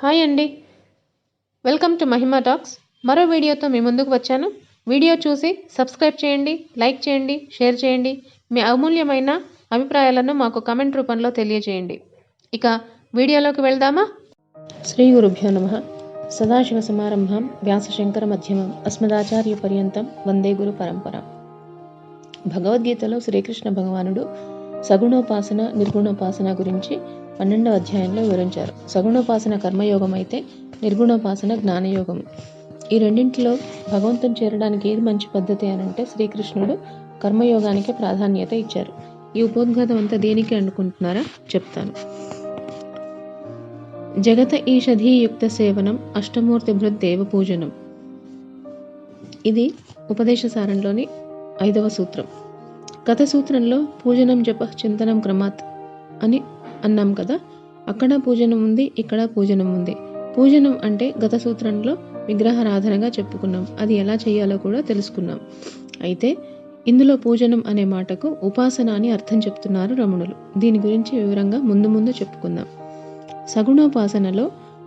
Hi అండి. Welcome to Mahima talks. మరో వీడియోతో మీ ముందుకు వచ్చాను. వీడియో చూసి సబ్స్క్రైబ్ చేయండి, లైక్ చేయండి, షేర్ చేయండి. మీ అమూల్యమైన అభిప్రాయాలను మాకు కామెంట్ రూపంలో తెలియజేయండి. ఇక వీడియోలోకి వెళ్దామా? శ్రీ గురుభ్యో నమః. సదాశివసమారంభాం వ్యాసశంకర మధ్యమం అస్మదాచార్య పర్యంతం వందే గురు పరంపర. భగవద్గీతలో శ్రీకృష్ణ భగవానుడు సగుణోపాసన, నిర్గుణోపాసన గురించి 12వ అధ్యాయంలో వివరించారు. సగుణోపాసన కర్మయోగం అయితే నిర్గుణోపాసన జ్ఞానయోగం. ఈ రెండింటిలో భగవంతుని చేరడానికి ఏది మంచి పద్ధతి అని అంటే శ్రీకృష్ణుడు కర్మయోగానికి ప్రాధాన్యత ఇచ్చారు. ఈ ఉపోద్ఘాతం అంతా దేనికి అనుకుంటున్నారా చెప్తాను. జగత ఈషధీయుక్త సేవనం అష్టమూర్తి భృత్ దేవ పూజనం. ఇది ఉపదేశ సారంలోని 5వ సూత్రం. గత సూత్రంలో పూజనం జప చింతనం క్రమాత్ అని అన్నాం కదా. అక్కడ పూజనం ఉంది, ఇక్కడ పూజనం ఉంది. పూజనం అంటే గత సూత్రంలో విగ్రహారాధనగా చెప్పుకున్నాం. అది ఎలా చేయాలో కూడా తెలుసుకున్నాం. అయితే ఇందులో పూజనం అనే మాటకు ఉపాసన అని అర్థం చెప్తున్నారు రమణులు. దీని గురించి వివరంగా ముందు చెప్పుకుందాం. సగుణోపాసనలో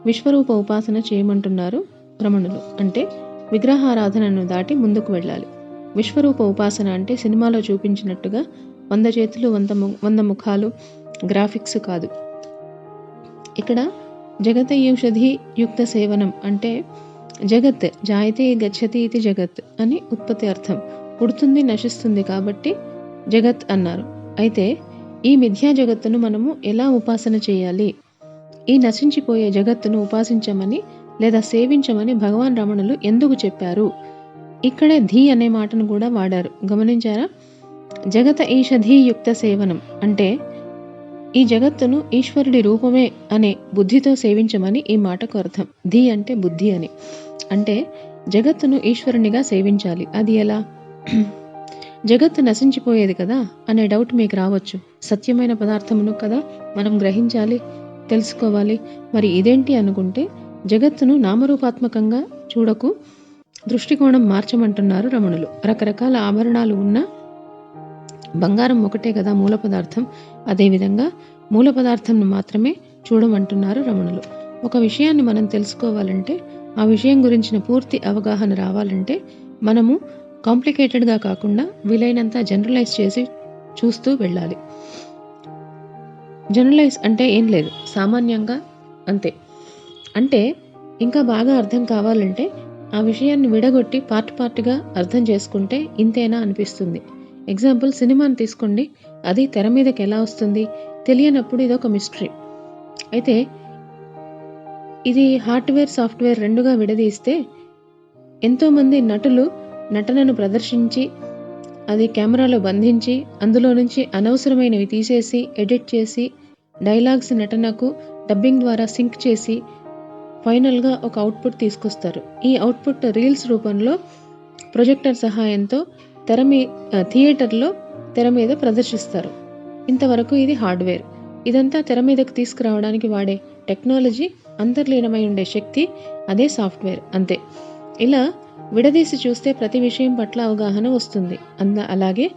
విశ్వరూప ఉపాసన చేయమంటున్నారు రమణులు. అంటే విగ్రహారాధనను దాటి ముందుకు వెళ్ళాలి. విశ్వరూప ఉపాసన అంటే సినిమాలో చూపించినట్టుగా 100 చేతులు 100 ముఖాలు గ్రాఫిక్స్ కాదు. ఇక్కడ జగత ఔషధి యుక్త సేవనం అంటే జగత్ జాయతే గచ్చతి ఇది జగత్ అని ఉత్పత్తి అర్థం. పుడుతుంది, నశిస్తుంది కాబట్టి జగత్ అన్నారు. అయితే ఈ మిథ్యా జగత్తును మనము ఎలా ఉపాసన చేయాలి? ఈ నశించిపోయే జగత్తును ఉపాసించమని లేదా సేవించమని భగవాన్ రమణులు ఎందుకు చెప్పారు? ఇక్కడే ధీ అనే మాటను కూడా వాడారు, గమనించారా? జగత ఈషధీయుక్త సేవనం అంటే ఈ జగత్తును ఈశ్వరుడి రూపమే అనే బుద్ధితో సేవించమని ఈ మాటకు అర్థం. ధీ అంటే బుద్ధి అని. అంటే జగత్తును ఈశ్వరునిగా సేవించాలి. అది ఎలా? జగత్తు నశించిపోయేది కదా అనే డౌట్ మీకు రావచ్చు. సత్యమైన పదార్థమును కదా మనం గ్రహించాలి, తెలుసుకోవాలి. మరి ఇదేంటి అనుకుంటే జగత్తును నామరూపాత్మకంగా చూడకు, దృష్టికోణం మార్చమంటున్నారు రమణులు. రకరకాల ఆభరణాలు ఉన్న బంగారం ఒకటే కదా మూల పదార్థం. అదేవిధంగా మూల పదార్థంను మాత్రమే చూడమంటున్నారు రమణులు. ఒక విషయాన్ని మనం తెలుసుకోవాలంటే, ఆ విషయం గురించిన పూర్తి అవగాహన రావాలంటే మనము కాంప్లికేటెడ్గా కాకుండా వీలైనంత జనరలైజ్ చేసి చూస్తూ వెళ్ళాలి. జనరలైజ్ అంటే ఏం లేదు, సామాన్యంగా అంతే. అంటే ఇంకా బాగా అర్థం కావాలంటే ఆ విషయాన్ని విడగొట్టి పార్ట్గా అర్థం చేసుకుంటే ఇంతేనా అనిపిస్తుంది. ఎగ్జాంపుల్, సినిమాని తీసుకోండి. అది తెర మీదకి ఎలా వస్తుంది? తెలియనప్పుడు ఇదొక మిస్టరీ. అయితే ఇది హార్డ్వేర్ సాఫ్ట్వేర్ రెండుగా విడదీస్తే ఎంతోమంది నటులు నటనను ప్రదర్శించి అది కెమెరాలో బంధించి అందులో నుంచి అనవసరమైనవి తీసేసి ఎడిట్ చేసి డైలాగ్స్ నటనకు డబ్బింగ్ ద్వారా సింక్ చేసి ఫైనల్గా ఒక అవుట్పుట్ తీసుకొస్తారు. ఈ అవుట్పుట్ రీల్స్ రూపంలో ప్రొజెక్టర్ సహాయంతో థియేటర్లో తెర మీద ప్రదర్శిస్తారు. ఇంతవరకు ఇది హార్డ్వేర్. ఇదంతా తెర మీదకు తీసుకురావడానికి వాడే టెక్నాలజీ, అంతర్లీనమై ఉండే శక్తి, అదే సాఫ్ట్వేర్. అంతే. ఇలా విడదీసి చూస్తే ప్రతి విషయం పట్ల అవగాహన వస్తుంది. అలాగే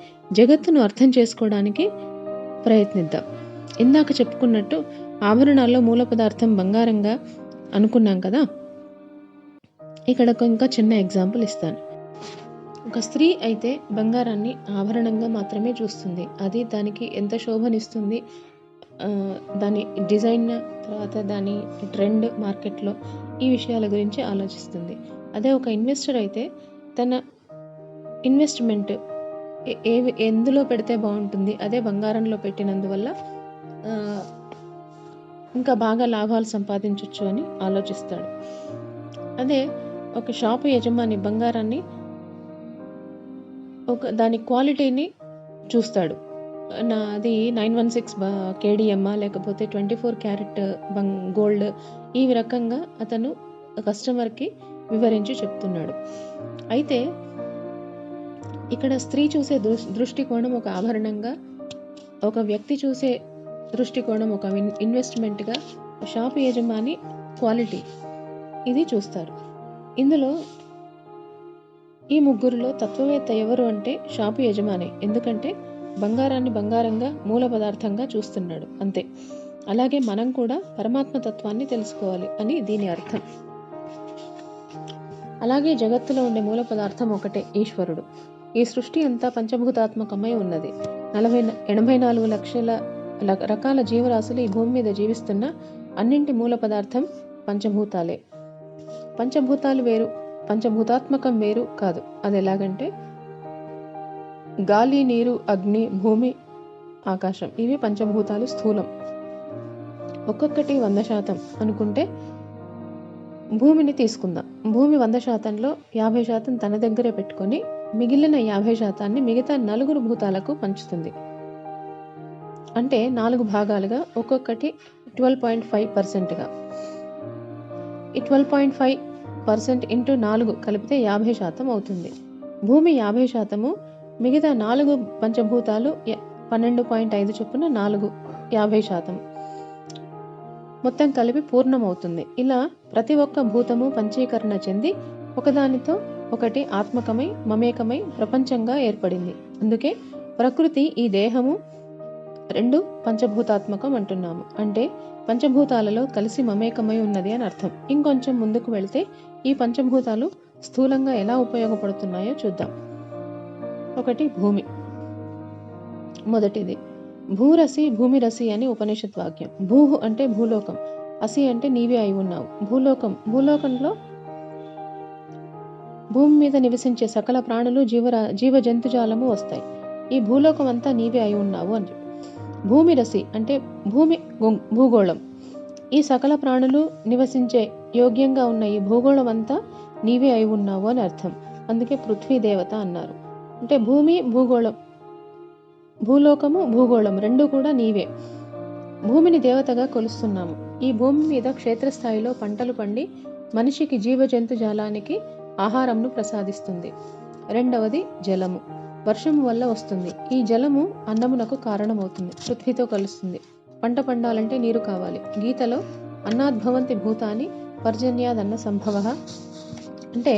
జగత్తును అర్థం చేసుకోవడానికి ప్రయత్నిద్దాం. ఇందాక చెప్పుకున్నట్టు ఆభరణాల్లో మూల పదార్థం బంగారంగా అనుకున్నాం కదా. ఇక్కడ ఇంకా చిన్న ఎగ్జాంపుల్ ఇస్తాను. ఒక స్త్రీ అయితే బంగారాన్ని ఆభరణంగా మాత్రమే చూస్తుంది. అది దానికి ఎంత శోభనిస్తుంది, దాని డిజైన్, తర్వాత దాని ట్రెండ్ మార్కెట్లో, ఈ విషయాల గురించి ఆలోచిస్తుంది. అదే ఒక ఇన్వెస్టర్ అయితే తన ఇన్వెస్ట్మెంట్ ఎందులో పెడితే బాగుంటుంది, అదే బంగారంలో పెట్టినందువల్ల ఇంకా బాగా లాభాలు సంపాదించవచ్చు అని ఆలోచిస్తాడు. అదే ఒక షాపు యజమాని బంగారాన్ని దాని క్వాలిటీని చూస్తాడు. అది 916 కేడిఎమ్మా లేకపోతే 24 క్యారెట్ గోల్డ్, ఈ రకంగా అతను కస్టమర్కి వివరించి చెప్తున్నాడు. అయితే ఇక్కడ స్త్రీ చూసే దృష్టికోణం ఒక ఆభరణంగా, ఒక వ్యక్తి చూసే దృష్టికోణం ఒక ఇన్వెస్ట్మెంట్గా, షాపు యజమాని క్వాలిటీ, ఇది చూస్తారు. ఇందులో ఈ ముగ్గురులో తత్వవేత్త ఎవరు అంటే షాపు యజమాని. ఎందుకంటే బంగారాన్ని బంగారంగా మూల పదార్థంగా చూస్తున్నాడు. అంతే. అలాగే మనం కూడా పరమాత్మ తత్వాన్ని తెలుసుకోవాలి అని దీని అర్థం. అలాగే జగత్తులో ఉండే మూల పదార్థం ఒకటే, ఈశ్వరుడు. ఈ సృష్టి అంతా పంచభూతాత్మకమై ఉన్నది. 84 లక్షల రకాల జీవరాశులు ఈ భూమి మీద జీవిస్తున్న అన్నింటి మూల పదార్థం పంచభూతాలే. పంచభూతాలు వేరు, పంచభూతాత్మకం వేరు కాదు. అది ఎలాగంటే గాలి, నీరు, అగ్ని, భూమి, ఆకాశం ఇవి పంచభూతాలు స్థూలం. ఒక్కొక్కటి 100% అనుకుంటే భూమిని తీసుకుందాం. భూమి 100%లో 50% తన దగ్గరే పెట్టుకొని మిగిలిన 50% మిగతా 4 భూతాలకు పంచుతుంది. అంటే 4 భాగాలుగా ఒక్కొక్కటి 12.5%గా. ఈ 12.5% ఇంటూ 4 కలిపితే 50% అవుతుంది. భూమి 50%, మిగతా 4 పంచభూతాలు 12.5 చొప్పున 4 50%. మొత్తం కలిపి పూర్ణమవుతుంది. ఇలా ప్రతి ఒక్క భూతము పంచీకరణ చెంది ఒకదానితో ఒకటి ఆత్మకమై మమేకమై ప్రపంచంగా ఏర్పడింది. అందుకే ప్రకృతి, ఈ దేహము 2 పంచభూతాత్మకం అంటున్నాము. అంటే పంచభూతాలలో కలిసి మమేకమై ఉన్నది అని అర్థం. ఇంకొంచెం ముందుకు వెళితే ఈ పంచభూతాలు స్థూలంగా ఎలా ఉపయోగపడుతున్నాయో చూద్దాం. ఒకటి భూమి. మొదటిది భూరసి భూమిరసి అని ఉపనిషత్ వాక్యం. భూహు అంటే భూలోకం, అసి అంటే నీవే అయి ఉన్నావు. భూలోకంలో భూమి మీద నివసించే సకల ప్రాణులు, జీవ జంతుజాలము వస్తాయి. ఈ భూలోకం అంతా నీవే అయి ఉన్నావు అని. భూమిరసి అంటే భూగోళం. ఈ సకల ప్రాణులు నివసించే యోగ్యంగా ఉన్న ఈ భూగోళం అంతా నీవే అయి ఉన్నావు అని అర్థం. అందుకే పృథ్వీ దేవత అన్నారు. అంటే భూమి, భూగోళం, భూలోకము, భూగోళం 2 కూడా నీవే. భూమిని దేవతగా కొలుస్తున్నాము. ఈ భూమి మీద క్షేత్రస్థాయిలో పంటలు పండి మనిషికి, జీవ జంతుజాలానికి ఆహారంను ప్రసాదిస్తుంది. రెండవది జలము. వర్షము వల్ల వస్తుంది. ఈ జలము అన్నమునకు కారణమవుతుంది, పృథ్వీతో కలుస్తుంది. పంట పండాలంటే నీరు కావాలి. గీతలో అన్నాద్భవంతి భూతాని పర్జన్యాదన్న సంభవ అంటే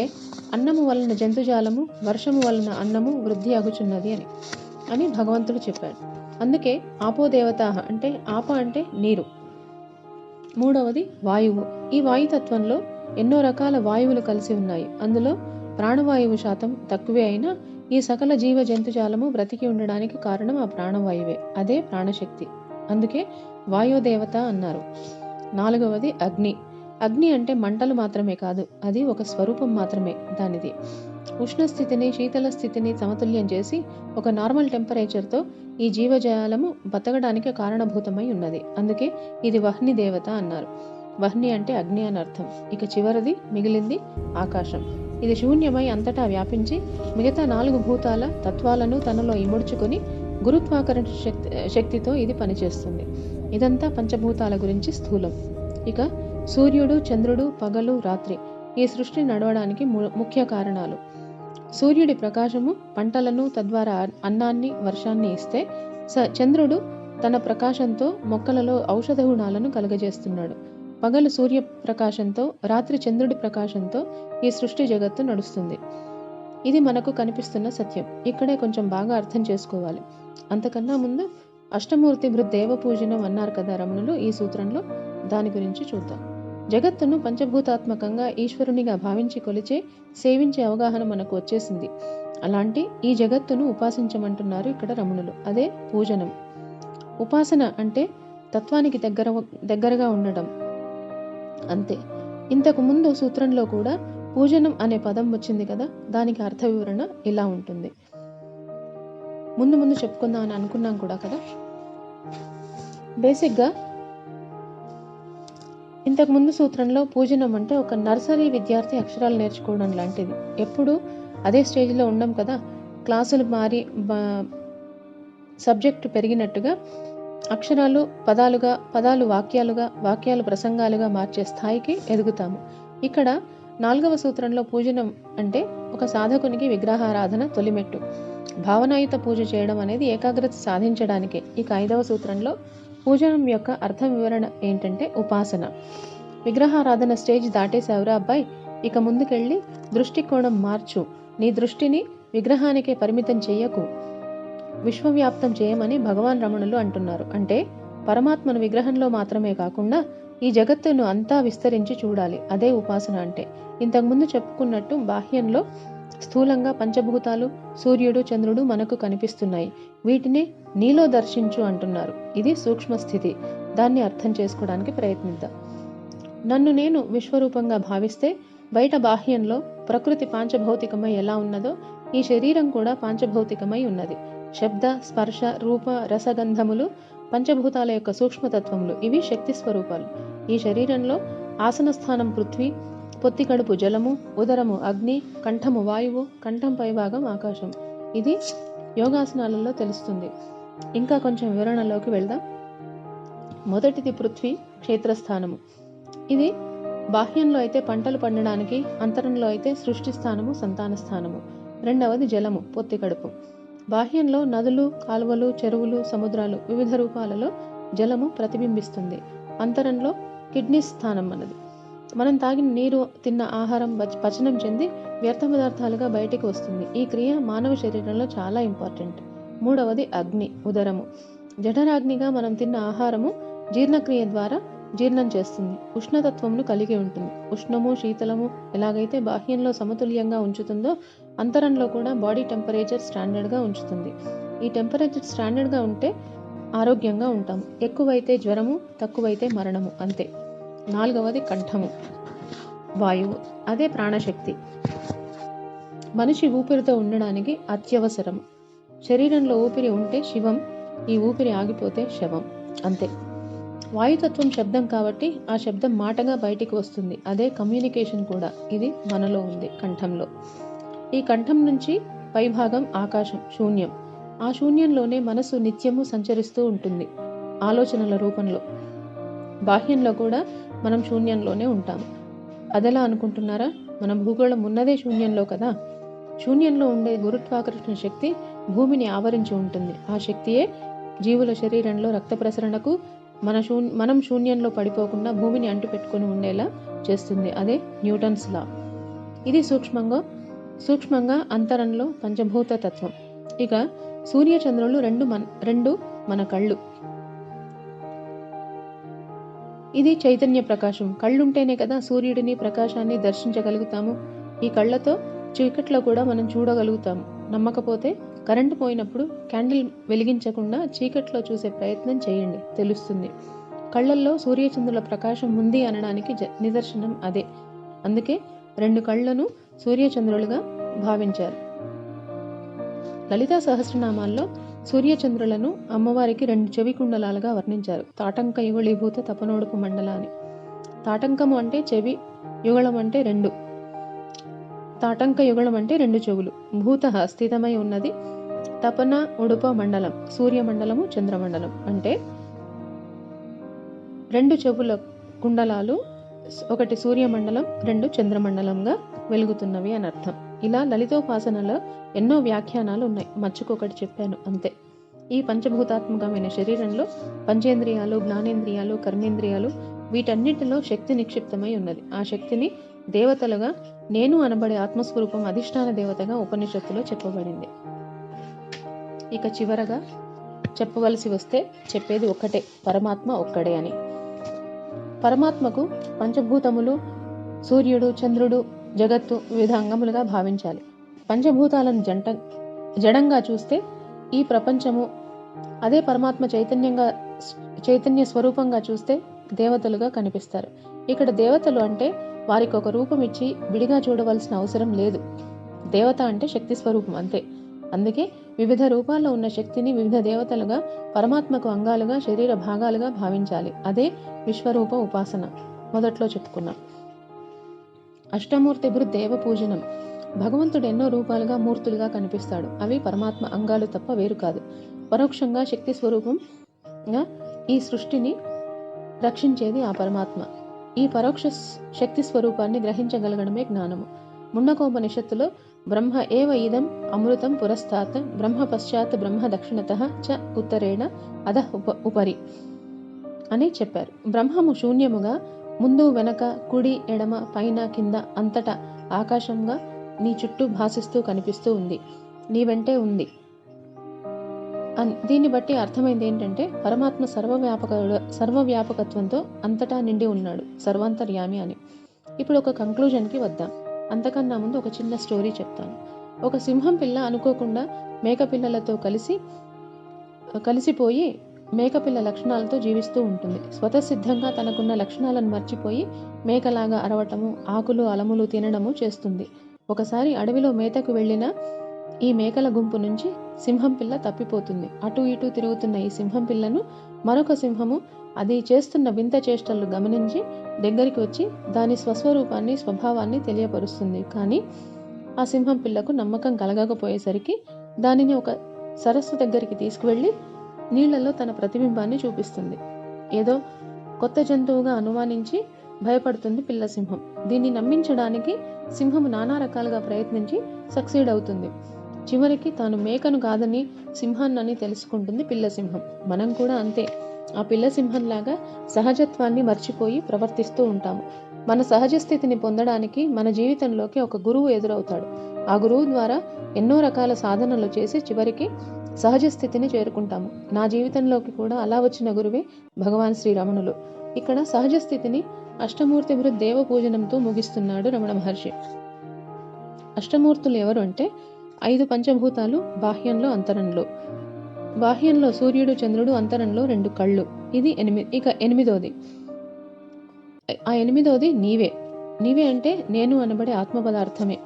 అన్నము వలన జంతుజాలము, వర్షము వలన అన్నము వృద్ధి అగుచున్నది అని భగవంతుడు చెప్పాడు. అందుకే ఆపోదేవత అంటే ఆప అంటే నీరు. మూడవది వాయువు. ఈ వాయుతత్వంలో ఎన్నో రకాల వాయువులు కలిసి ఉన్నాయి. అందులో ప్రాణవాయువు శాతం తక్కువే అయినా ఈ సకల జీవ జంతుజాలము బ్రతికి ఉండడానికి కారణం ఆ ప్రాణవాయువే. అదే ప్రాణశక్తి. అందుకే వాయుదేవత అన్నారు. నాలుగవది అగ్ని. అగ్ని అంటే మంటలు మాత్రమే కాదు, అది ఒక స్వరూపం మాత్రమే దానిది. ఉష్ణస్థితిని, శీతల స్థితిని సమతుల్యం చేసి ఒక నార్మల్ టెంపరేచర్తో ఈ జీవజాలము బతకడానికి కారణభూతమై ఉన్నది. అందుకే ఇది వహ్ని దేవత అన్నారు. వహ్ని అంటే అగ్ని అని అర్థం. ఇక చివరిది మిగిలింది ఆకాశం. ఇది శూన్యమై అంతటా వ్యాపించి మిగతా 4 భూతాల తత్వాలను తనలో ఇముడ్చుకొని గురుత్వాకర్షణ శక్తితో ఇది పనిచేస్తుంది. ఇదంతా పంచభూతాల గురించి స్థూలం. ఇక సూర్యుడు, చంద్రుడు, పగలు, రాత్రి ఈ సృష్టి నడవడానికి ముఖ్య కారణాలు. సూర్యుడి ప్రకాశము పంటలను, తద్వారా అన్నాన్ని, వర్షాన్ని ఇస్తే చంద్రుడు తన ప్రకాశంతో మొక్కలలో ఔషధ గుణాలను కలుగజేస్తున్నాడు. పగలు సూర్య ప్రకాశంతో, రాత్రి చంద్రుడి ప్రకాశంతో ఈ సృష్టి జగత్తు నడుస్తుంది. ఇది మనకు కనిపిస్తున్న సత్యం. ఇక్కడే కొంచెం బాగా అర్థం చేసుకోవాలి. అంతకన్నా ముందు అష్టమూర్తి దేవ పూజనం అన్నారు కదా రమణులు ఈ సూత్రంలో. దాని గురించి చూద్దాం. జగత్తును పంచభూతాత్మకంగా ఈశ్వరునిగా భావించి కొలిచే, సేవించే అవగాహన మనకు వచ్చేసింది. అలాంటి ఈ జగత్తును ఉపాసించమంటున్నారు ఇక్కడ రమణులు. అదే పూజనం. ఉపాసన అంటే తత్వానికి దగ్గరగా ఉండడం అంతే. ఇంతకు ముందు సూత్రంలో కూడా పూజనం అనే పదం వచ్చింది కదా, దానికి అర్థ వివరణ ఇలా ఉంటుంది. ముందు చెప్పుకుందాం అని అనుకున్నాం కూడా కదా. బేసిక్గా ఇంతకు ముందు సూత్రంలో పూజనం అంటే ఒక నర్సరీ విద్యార్థి అక్షరాలు నేర్చుకోవడం లాంటిది. ఎప్పుడు అదే స్టేజ్లో ఉండం కదా. క్లాసులు మారి సబ్జెక్టు పెరిగినట్టుగా అక్షరాలు పదాలుగా, పదాలు వాక్యాలుగా, వాక్యాలు ప్రసంగాలుగా మార్చే స్థాయికి ఎదుగుతాము. ఇక్కడ 4వ సూత్రంలో పూజనం అంటే ఒక సాధకునికి విగ్రహారాధన తొలిమెట్టు. భావనాయుత పూజ చేయడం అనేది ఏకాగ్రత సాధించడానికే. ఇక 5వ సూత్రంలో పూజనం యొక్క అర్థ వివరణ ఏంటంటే ఉపాసన. విగ్రహారాధన స్టేజ్ దాటేసావురా అబ్బాయి, ఇక ముందుకెళ్ళి దృష్టికోణం మార్చు. నీ దృష్టిని విగ్రహానికే పరిమితం చెయ్యకు, విశ్వవ్యాప్తం చేయమని భగవాన్ రమణులు అంటున్నారు. అంటే పరమాత్మను విగ్రహంలో మాత్రమే కాకుండా ఈ జగత్తును అంతా విస్తరించి చూడాలి. అదే ఉపాసన అంటే. ఇంతకుముందు చెప్పుకున్నట్టు బాహ్యంలో స్థూలంగా పంచభూతాలు, సూర్యుడు, చంద్రుడు మనకు కనిపిస్తున్నాయి. వీటిని నీలో దర్శించు అంటున్నారు. ఇది సూక్ష్మ స్థితి. దాన్ని అర్థం చేసుకోవడానికి ప్రయత్నిద్దాం. నన్ను నేను విశ్వరూపంగా భావిస్తే బయట బాహ్యంలో ప్రకృతి పాంచభౌతికమై ఎలా ఉన్నదో ఈ శరీరం కూడా పాంచభౌతికమై ఉన్నది. శబ్ద, స్పర్శ, రూప, రసగంధములు పంచభూతాల యొక్క సూక్ష్మతత్వములు. ఇవి శక్తి స్వరూపాలు. ఈ శరీరంలో ఆసనస్థానం పృథ్వీ, పొత్తి కడుపు జలము, ఉదరము అగ్ని, కంఠము వాయువు, కంఠం పైభాగం ఆకాశం. ఇది యోగాసనాలలో తెలుస్తుంది. ఇంకా కొంచెం వివరణలోకి వెళ్దాం. మొదటిది పృథ్వీ, క్షేత్రస్థానము. ఇది బాహ్యంలో అయితే పంటలు పండడానికి, అంతరంలో అయితే సృష్టి స్థానము, సంతాన స్థానము. రెండవది జలము, పొత్తి కడుపు. బాహ్యంలో నదులు, కాలువలు, చెరువులు, సముద్రాలు వివిధ రూపాలలో జలము ప్రతిబింబిస్తుంది. అంతరంలో కిడ్నీ స్థానం మనది. మనం తాగిన నీరు, తిన్న ఆహారం పచనం చెంది వ్యర్థ పదార్థాలుగా బయటికి వస్తుంది. ఈ క్రియ మానవ శరీరంలో చాలా ఇంపార్టెంట్. మూడవది అగ్ని, ఉదరము. జఠరాగ్నిగా మనం తిన్న ఆహారము జీర్ణక్రియ ద్వారా జీర్ణం చేస్తుంది. ఉష్ణతత్వమును కలిగి ఉంటుంది. ఉష్ణము, శీతలము ఎలాగైతే బాహ్యంలో సమతుల్యంగా ఉంచుతుందో అంతరంలో కూడా బాడీ టెంపరేచర్ స్టాండర్డ్గా ఉంచుతుంది. ఈ టెంపరేచర్ స్టాండర్డ్గా ఉంటే ఆరోగ్యంగా ఉంటాము. ఎక్కువైతే జ్వరము, తక్కువైతే మరణము, అంతే. నాలుగవది కంఠము, వాయువు. అదే ప్రాణశక్తి. మనిషి ఊపిరితో ఉండడానికి అత్యవసరము. శరీరంలో ఊపిరి ఉంటే శివం, ఈ ఊపిరి ఆగిపోతే శవం, అంతే. వాయుతత్వం శబ్దం కాబట్టి ఆ శబ్దం మాటగా బయటికి వస్తుంది. అదే కమ్యూనికేషన్ కూడా. ఇది మనలో ఉంది, కంఠంలో. ఈ కంఠం నుంచి పైభాగం ఆకాశం, శూన్యం. ఆ శూన్యంలోనే మనసు నిత్యము సంచరిస్తూ ఉంటుంది ఆలోచనల రూపంలో. బాహ్యంలో కూడా మనం శూన్యంలోనే ఉంటాము. అదెలా అనుకుంటున్నారా? మన భూగోళం ఉన్నదే శూన్యంలో కదా. శూన్యంలో ఉండే గురుత్వాకర్షణ శక్తి భూమిని ఆవరించి ఉంటుంది. ఆ శక్తియే జీవుల శరీరంలో రక్త ప్రసరణకు, మనం శూన్యంలో పడిపోకుండా భూమిని అంటుపెట్టుకుని ఉండేలా చేస్తుంది. అదే న్యూటన్స్ లా. ఇది సూక్ష్మంగా అంతరంలో పంచభూత తత్వం. ఇక సూర్యచంద్రులు రెండు మన కళ్ళు. ఇది చైతన్య ప్రకాశం. కళ్ళుంటేనే కదా సూర్యుడిని, ప్రకాశాన్ని దర్శించగలుగుతాము. ఈ కళ్ళతో చీకట్లో కూడా మనం చూడగలుగుతాము. నమ్మకపోతే కరెంటు పోయినప్పుడు క్యాండిల్ వెలిగించకుండా చీకట్లో చూసే ప్రయత్నం చేయండి, తెలుస్తుంది. కళ్ళల్లో సూర్యచంద్రుల ప్రకాశం ఉంది అనడానికి నిదర్శనం అదే. అందుకే రెండు కళ్ళను సూర్యచంద్రులుగా భావించారు. లలితా సహస్రనామాల్లో సూర్యచంద్రులను అమ్మవారికి రెండు చెవి కుండలాలుగా వర్ణించారు. తాటంక యుగళీభూత తపనోడుపు మండలాన్ని. తాటంకము అంటే చెవి, యుగళం అంటే రెండు. తాటంక యుగళం అంటే రెండు చెవులు. భూత స్థితమై ఉన్నది. తపన ఉడుప మండలం, సూర్యమండలము, చంద్రమండలం. అంటే రెండు చెవుల కుండలాలు, ఒకటి సూర్యమండలం, రెండు చంద్రమండలంగా వెలుగుతున్నవి అని అర్థం. ఇలా లలితోపాసనలో ఎన్నో వ్యాఖ్యానాలు ఉన్నాయి. మచ్చుకొకటి చెప్పాను, అంతే. ఈ పంచభూతాత్మకమైన శరీరంలో పంచేంద్రియాలు, జ్ఞానేంద్రియాలు, కర్మేంద్రియాలు, వీటన్నిటిలో శక్తి నిక్షిప్తమై ఉన్నది. ఆ శక్తిని దేవతలుగా, నేను అనబడే ఆత్మస్వరూపం అధిష్టాన దేవతగా ఉపనిషత్తులో చెప్పబడింది. ఇక చివరగా చెప్పవలసి వస్తే చెప్పేది ఒక్కటే, పరమాత్మ ఒక్కడే అని. పరమాత్మకు పంచభూతములు, సూర్యుడు, చంద్రుడు, జగత్తు వివిధ అంగములుగా భావించాలి. పంచభూతాలను జడంగా చూస్తే ఈ ప్రపంచము, అదే పరమాత్మ చైతన్య స్వరూపంగా చూస్తే దేవతలుగా కనిపిస్తారు. ఇక్కడ దేవతలు అంటే వారికి ఒక రూపం ఇచ్చి విడిగా చూడవలసిన అవసరం లేదు. దేవత అంటే శక్తి స్వరూపం, అంతే. అందుకే వివిధ రూపాల్లో ఉన్న శక్తిని వివిధ దేవతలుగా, పరమాత్మకు అంగాలుగా, శరీర భాగాలుగా భావించాలి. అదే విశ్వరూప ఉపాసన. మొదట్లో చెప్పుకున్నాం. అష్టమూర్తి దేవ పూజనం. భగవంతుడు ఎన్నో రూపాలుగా, మూర్తులుగా కనిపిస్తాడు. అవి పరమాత్మ అంగాలు తప్ప వేరు కాదు. పరోక్షంగా శక్తి స్వరూపంగా ఈ సృష్టిని రక్షించేది ఆ పరమాత్మ. ఈ పరోక్ష శక్తి స్వరూపాన్ని గ్రహించగలగడమే జ్ఞానము. ముండకోపనిషత్తులో బ్రహ్మ ఏవ ఇదం అమృతం పురస్తాత్ బ్రహ్మ పశ్చాత్ బ్రహ్మ దక్షిణతః చ ఉత్తరేణ అధః ఉపరి అని చెప్పారు. బ్రహ్మము శూన్యముగా ముందు వెనక, కుడి ఎడమ, పైన కింద, అంతటా ఆకాశంగా నీ చుట్టూ భాసిస్తూ కనిపిస్తూ ఉంది. నీ వెంటే ఉంది దీన్ని బట్టి అర్థమైంది ఏంటంటే పరమాత్మ సర్వవ్యాపకత్వంతో అంతటా నిండి ఉన్నాడు, సర్వాంతర్యామి అని. ఇప్పుడు ఒక కంక్లూజన్కి వద్దాం. అంతకన్నా ముందు ఒక చిన్న స్టోరీ చెప్తాను. ఒక సింహం పిల్ల అనుకోకుండా మేకపిల్లలతో కలిసిపోయి మేకపిల్ల లక్షణాలతో జీవిస్తూ ఉంటుంది. స్వతసిద్ధంగా తనకున్న లక్షణాలను మర్చిపోయి మేకలాగా అరవటము, ఆకులు అలములు తినడము చేస్తుంది. ఒకసారి అడవిలో మేతకు వెళ్ళిన ఈ మేకల గుంపు నుంచి సింహం పిల్ల తప్పిపోతుంది. అటు ఇటు తిరుగుతున్న ఈ సింహం పిల్లను మరొక సింహము అది చేస్తున్న వింత చేష్టలు గమనించి దగ్గరికి వచ్చి దాని స్వస్వరూపాన్ని, స్వభావాన్ని తెలియపరుస్తుంది. కానీ ఆ సింహం పిల్లకు నమ్మకం కలగకపోయేసరికి దానిని ఒక సరస్సు దగ్గరికి తీసుకువెళ్ళి నీళ్లలో తన ప్రతిబింబాన్ని చూపిస్తుంది. ఏదో కొత్త జంతువుగా అనుమానించి భయపడుతుంది పిల్ల సింహం. దీన్ని నమ్మించడానికి సింహం నానా రకాలుగా ప్రయత్నించి సక్సీడ్ అవుతుంది. చివరికి తాను మేకను కాదని సింహాన్నని తెలుసుకుంటుంది పిల్ల సింహం. మనం కూడా అంతే. ఆ పిల్ల సింహంలాగా సహజత్వాన్ని మర్చిపోయి ప్రవర్తిస్తూ ఉంటాము. మన సహజ స్థితిని పొందడానికి మన జీవితంలోకి ఒక గురువు ఎదురవుతాడు. ఆ గురువు ద్వారా ఎన్నో రకాల సాధనలు చేసి చివరికి సహజ స్థితిని చేరుకుంటాము. నా జీవితంలోకి కూడా అలా వచ్చిన గురువే భగవాన్ శ్రీరమణులు. ఇక్కడ సహజ స్థితిని అష్టమూర్తి దేవ పూజనంతో ముగిస్తున్నాడు రమణ మహర్షి. అష్టమూర్తులు ఎవరు అంటే 5 పంచభూతాలు బాహ్యంలో, అంతరంలో. బాహ్యంలో సూర్యుడు, చంద్రుడు, అంతరంలో 2 కళ్ళు. ఇది 8. ఇక 8వది. ఆ 8వది నీవే. నీవే అంటే నేను అనబడే ఆత్మ పదార్థమే.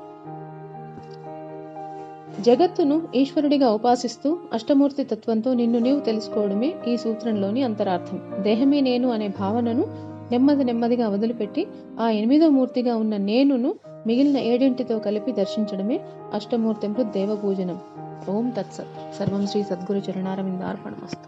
జగత్తును ఈశ్వరుడిగా ఉపాసిస్తూ అష్టమూర్తి తత్వంతో నిన్ను నీవు తెలుసుకోవడమే ఈ సూత్రంలోని అంతరార్థం. దేహమే నేను అనే భావనను నెమ్మదిగా వదిలిపెట్టి ఆ 8వ మూర్తిగా ఉన్న నేనును మిగిలిన 7తో కలిపి దర్శించడమే అష్టమూర్తి దేవ పూజనం. ఓం తత్సత్. సర్వం శ్రీ సద్గురు చరణారవిందార్పణమస్తు.